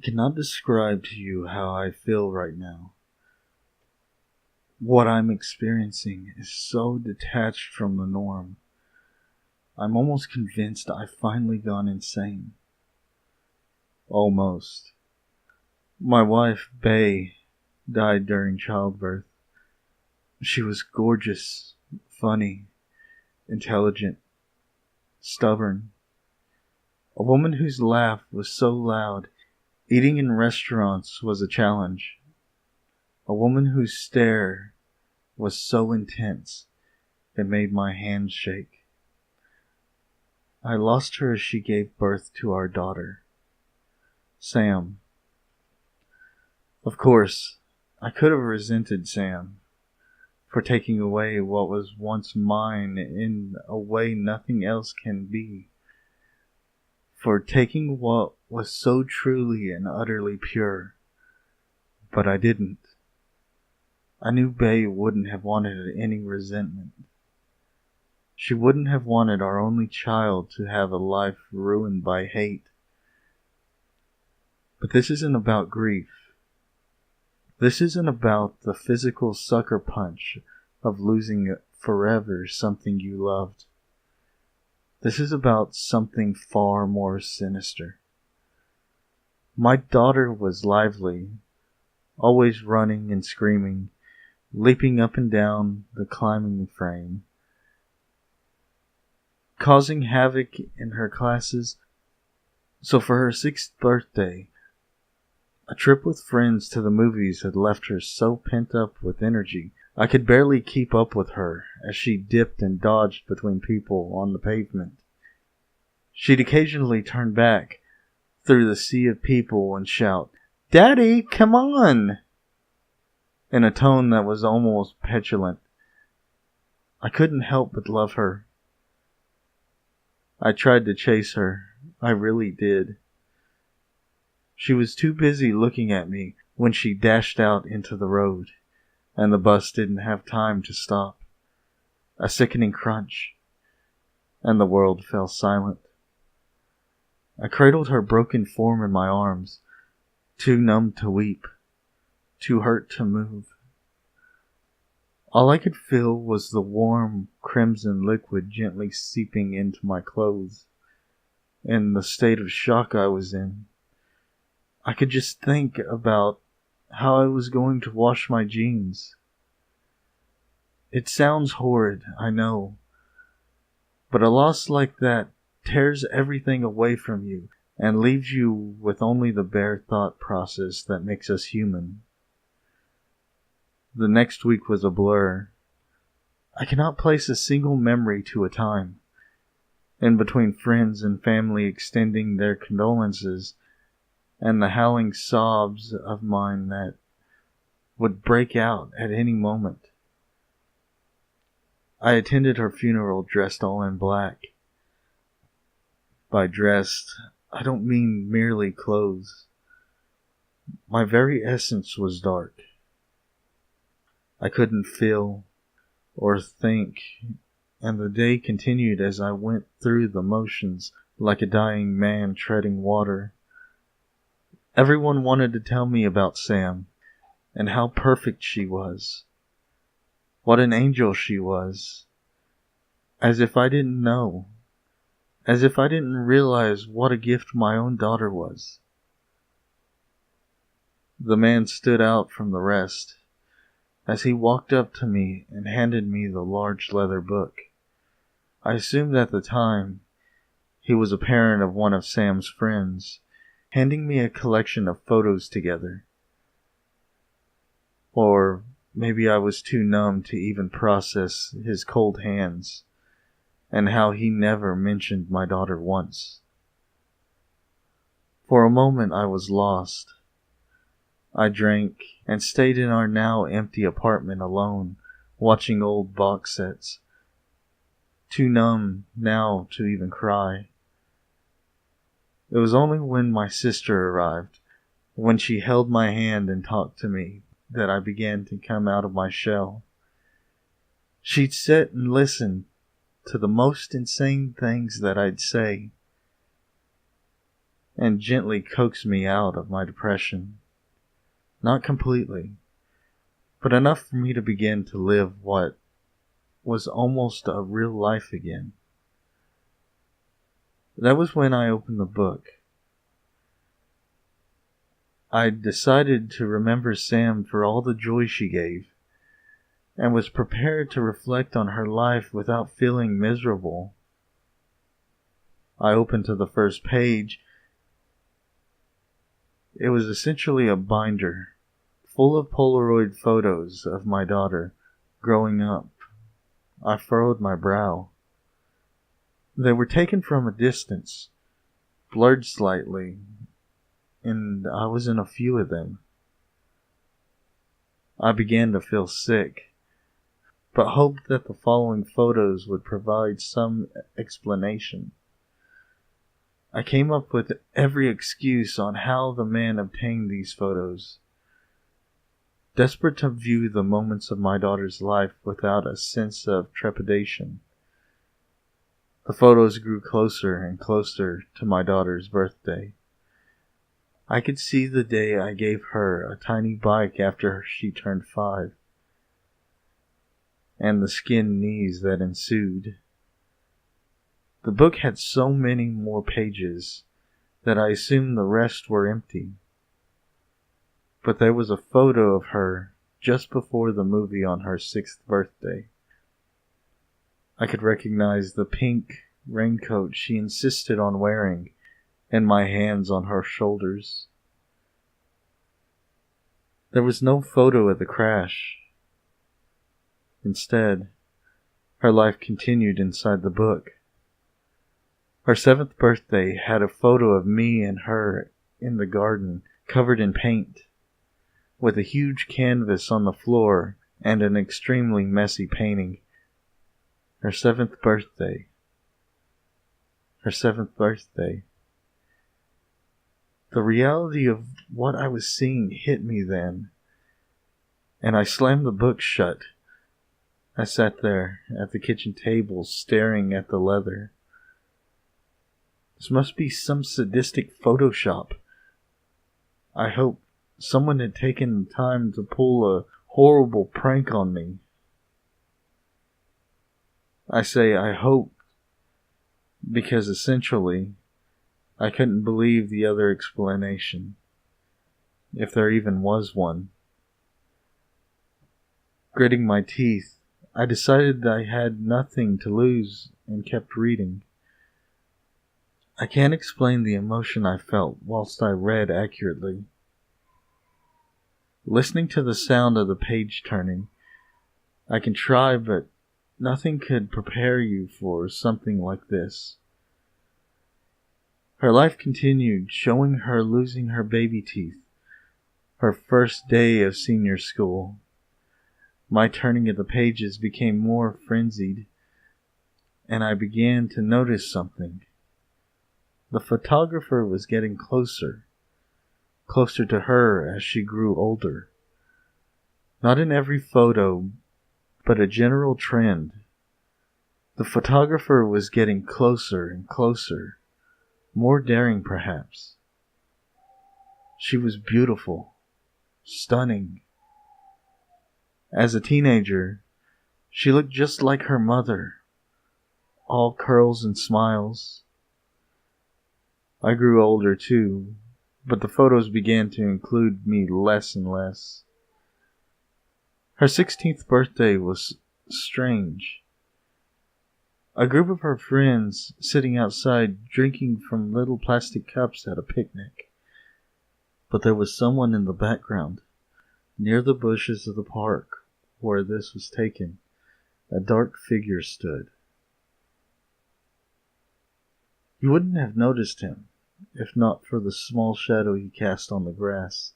cannot describe to you how I feel right now. What I'm experiencing is so detached from the norm. I'm almost convinced I've finally gone insane. Almost. My wife, Bay, died during childbirth. She was gorgeous, funny, intelligent, stubborn. A woman whose laugh was so loud, eating in restaurants was a challenge. A woman whose stare was so intense, it made my hands shake. I lost her as she gave birth to our daughter, Sam. Of course, I could have resented Sam for taking away what was once mine in a way nothing else can be, for taking what was so truly and utterly pure. But I didn't. I knew Bay wouldn't have wanted any resentment. She wouldn't have wanted our only child to have a life ruined by hate. But this isn't about grief. This isn't about the physical sucker punch of losing forever something you loved. This is about something far more sinister. My daughter was lively, always running and screaming, leaping up and down the climbing frame, causing havoc in her classes. So for her 6th birthday, a trip with friends to the movies had left her so pent up with energy, I could barely keep up with her as she dipped and dodged between people on the pavement. She'd occasionally turn back through the sea of people and shout, "Daddy, come on!" in a tone that was almost petulant. I couldn't help but love her. I tried to chase her. I really did. She was too busy looking at me when she dashed out into the road, and the bus didn't have time to stop. A sickening crunch, and the world fell silent. I cradled her broken form in my arms, too numb to weep, too hurt to move. All I could feel was the warm crimson liquid gently seeping into my clothes, and the state of shock I was in. I could just think about how I was going to wash my jeans. It sounds horrid, I know, but a loss like that tears everything away from you and leaves you with only the bare thought process that makes us human. The next week was a blur. I cannot place a single memory to a time. In between friends and family extending their condolences, and the howling sobs of mine that would break out at any moment. I attended her funeral dressed all in black. By dressed, I don't mean merely clothes. My very essence was dark. I couldn't feel or think, and the day continued as I went through the motions like a dying man treading water. Everyone wanted to tell me about Sam, and how perfect she was. What an angel she was. As if I didn't know. As if I didn't realize what a gift my own daughter was. The man stood out from the rest as he walked up to me and handed me the large leather book. I assumed at the time he was a parent of one of Sam's friends, handing me a collection of photos together. Or maybe I was too numb to even process his cold hands, and how he never mentioned my daughter once. For a moment I was lost. I drank and stayed in our now empty apartment alone, watching old box sets, too numb now to even cry. It was only when my sister arrived, when she held my hand and talked to me, that I began to come out of my shell. She'd sit and listen to the most insane things that I'd say, and gently coaxed me out of my depression. Not completely, but enough for me to begin to live what was almost a real life again. That was when I opened the book. I decided to remember Sam for all the joy she gave, and was prepared to reflect on her life without feeling miserable. I opened to the first page. It was essentially a binder, full of Polaroid photos of my daughter growing up. I furrowed my brow. They were taken from a distance, blurred slightly, and I was in a few of them. I began to feel sick, but hoped that the following photos would provide some explanation. I came up with every excuse on how the man obtained these photos, desperate to view the moments of my daughter's life without a sense of trepidation. The photos grew closer and closer to my daughter's birthday. I could see the day I gave her a tiny bike after she turned 5, and the skinned knees that ensued. The book had so many more pages that I assumed the rest were empty. But there was a photo of her just before the movie on her 6th birthday. I could recognize the pink raincoat she insisted on wearing and my hands on her shoulders. There was no photo of the crash. Instead, her life continued inside the book. Her 7th birthday had a photo of me and her in the garden, covered in paint, with a huge canvas on the floor and an extremely messy painting. Her 7th birthday. Her 7th birthday. The reality of what I was seeing hit me then, and I slammed the book shut. I sat there at the kitchen table staring at the leather. This must be some sadistic Photoshop. I hope someone had taken the time to pull a horrible prank on me. I say I hope, because essentially, I couldn't believe the other explanation, if there even was one. Gritting my teeth, I decided I had nothing to lose and kept reading. I can't explain the emotion I felt whilst I read accurately. Listening to the sound of the page turning, I can try, but nothing could prepare you for something like this. Her life continued, showing her losing her baby teeth, her first day of senior school. My turning of the pages became more frenzied, and I began to notice something. The photographer was getting closer to her as she grew older. Not in every photo, but a general trend. The photographer was getting closer and closer, more daring perhaps. She was beautiful, stunning. As a teenager, she looked just like her mother, all curls and smiles. I grew older too, but the photos began to include me less and less. Her 16th birthday was strange. A group of her friends sitting outside drinking from little plastic cups at a picnic. But there was someone in the background, near the bushes of the park where this was taken. A dark figure stood. You wouldn't have noticed him, if not for the small shadow he cast on the grass.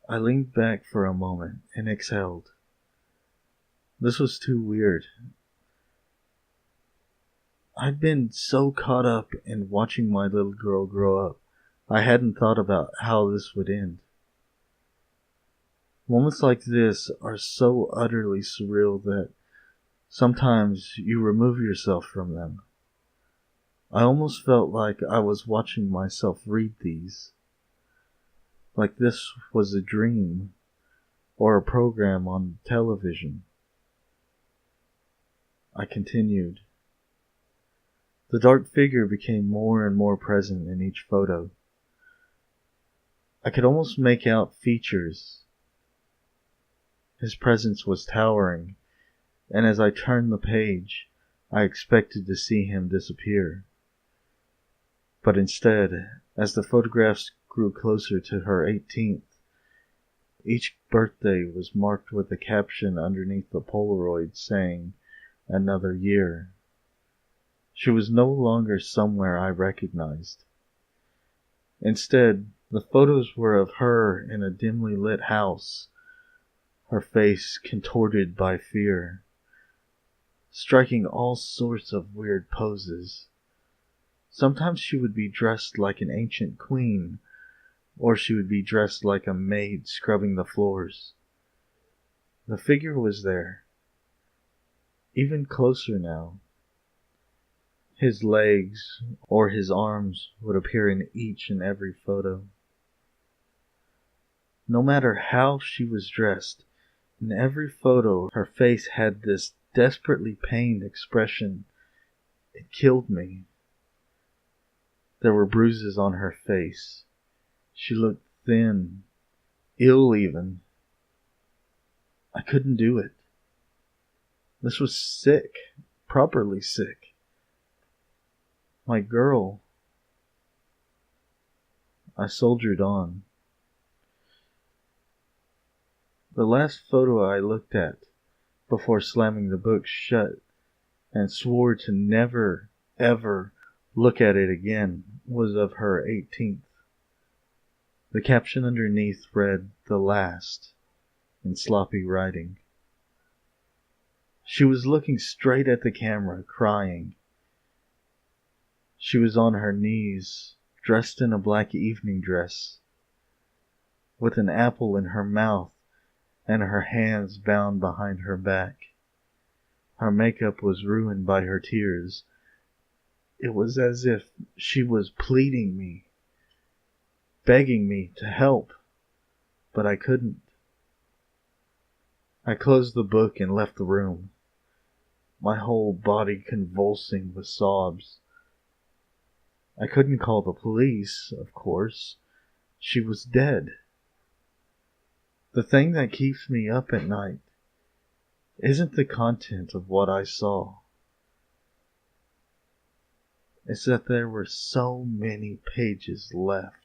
I leaned back for a moment and exhaled. This was too weird. I'd been so caught up in watching my little girl grow up, I hadn't thought about how this would end. Moments like this are so utterly surreal that sometimes you remove yourself from them. I almost felt like I was watching myself read these, like this was a dream or a program on television. I continued. The dark figure became more and more present in each photo. I could almost make out features. His presence was towering, and as I turned the page, I expected to see him disappear. But instead, as the photographs grew closer to her 18th, each birthday was marked with a caption underneath the Polaroid saying, "Another year." She was no longer somewhere I recognized. Instead, the photos were of her in a dimly lit house, her face contorted by fear, striking all sorts of weird poses. Sometimes she would be dressed like an ancient queen, or she would be dressed like a maid scrubbing the floors. The figure was there, even closer now. His legs or his arms would appear in each and every photo. No matter how she was dressed, in every photo her face had this desperately pained expression. It killed me. There were bruises on her face. She looked thin, ill even. I couldn't do it. This was sick, properly sick. My girl. I soldiered on. The last photo I looked at before slamming the book shut and swore to never, ever look at it again was of her 18th. The caption underneath read, "The Last," in sloppy writing. She was looking straight at the camera, crying. She was on her knees, dressed in a black evening dress, with an apple in her mouth and her hands bound behind her back. Her makeup was ruined by her tears. It was as if she was pleading me, begging me to help, but I couldn't. I closed the book and left the room, my whole body convulsing with sobs. I couldn't call the police, of course. She was dead. The thing that keeps me up at night isn't the content of what I saw. It's that there were so many pages left.